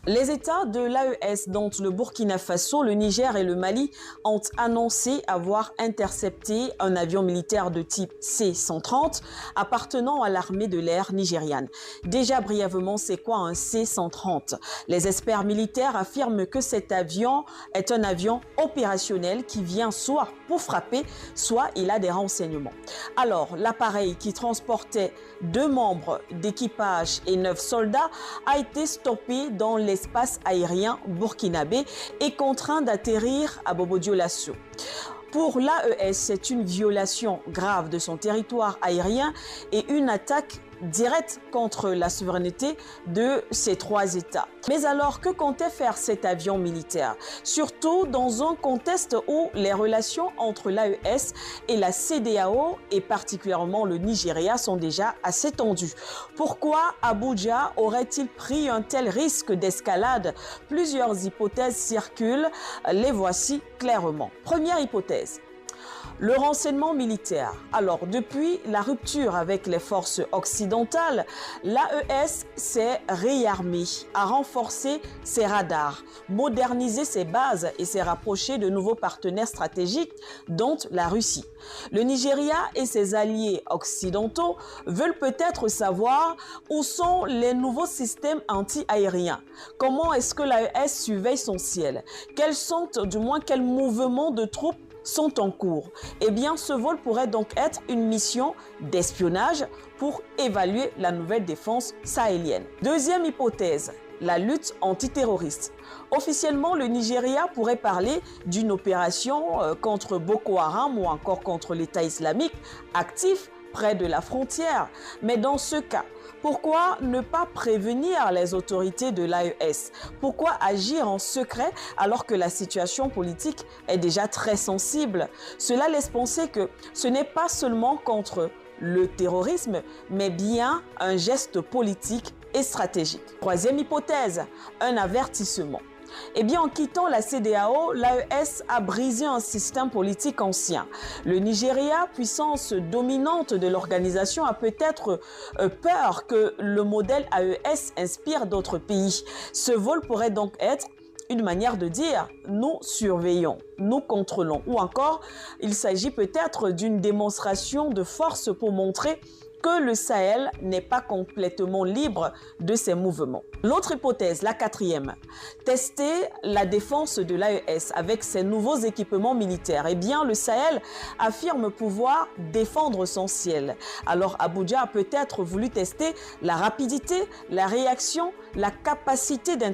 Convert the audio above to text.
Les États de l'AES, dont le Burkina Faso, le Niger et le Mali, ont annoncé avoir intercepté un avion militaire de type C-130 appartenant à l'armée de l'air nigériane. Déjà brièvement, c'est quoi un C-130? Les experts militaires affirment que cet avion est un avion opérationnel qui vient soit pour frapper, soit il a des renseignements. Alors, l'appareil qui transportait 2 membres d'équipage et 9 soldats a été stoppé dans l'espace aérien burkinabé et contraint d'atterrir à Bobo-Dioulasso. Pour l'AES, c'est une violation grave de son territoire aérien et une attaque directe contre la souveraineté de ces 3 États. Mais alors, que comptait faire cet avion militaire? Surtout dans un contexte où les relations entre l'AES et la CEDEAO, et particulièrement le Nigeria, sont déjà assez tendues. Pourquoi Abuja aurait-il pris un tel risque d'escalade? Plusieurs hypothèses circulent, les voici clairement. Première hypothèse. Le renseignement militaire. Alors, depuis la rupture avec les forces occidentales, l'AES s'est réarmée, a renforcé ses radars, modernisé ses bases et s'est rapproché de nouveaux partenaires stratégiques, dont la Russie. Le Nigeria et ses alliés occidentaux veulent peut-être savoir où sont les nouveaux systèmes anti-aériens. Comment est-ce que l'AES surveille son ciel? Quels mouvements de troupes sont en cours? Eh bien, ce vol pourrait donc être une mission d'espionnage pour évaluer la nouvelle défense sahélienne. Deuxième hypothèse, la lutte antiterroriste. Officiellement, le Nigeria pourrait parler d'une opération contre Boko Haram ou encore contre l'État islamique actif près de la frontière. Mais dans ce cas, pourquoi ne pas prévenir les autorités de l'AES? Pourquoi agir en secret alors que la situation politique est déjà très sensible? Cela laisse penser que ce n'est pas seulement contre le terrorisme, mais bien un geste politique et stratégique. Troisième hypothèse, un avertissement. Eh bien, en quittant la CEDEAO, l'AES a brisé un système politique ancien. Le Nigeria, puissance dominante de l'organisation, a peut-être peur que le modèle AES inspire d'autres pays. Ce vol pourrait donc être une manière de dire « nous surveillons, nous contrôlons » ou encore il s'agit peut-être d'une démonstration de force pour montrer que le Sahel n'est pas complètement libre de ses mouvements. L'autre hypothèse, la quatrième, tester la défense de l'AES avec ses nouveaux équipements militaires. Eh bien, le Sahel affirme pouvoir défendre son ciel. Alors, Abuja a peut-être voulu tester la rapidité, la réaction, la capacité d'intervention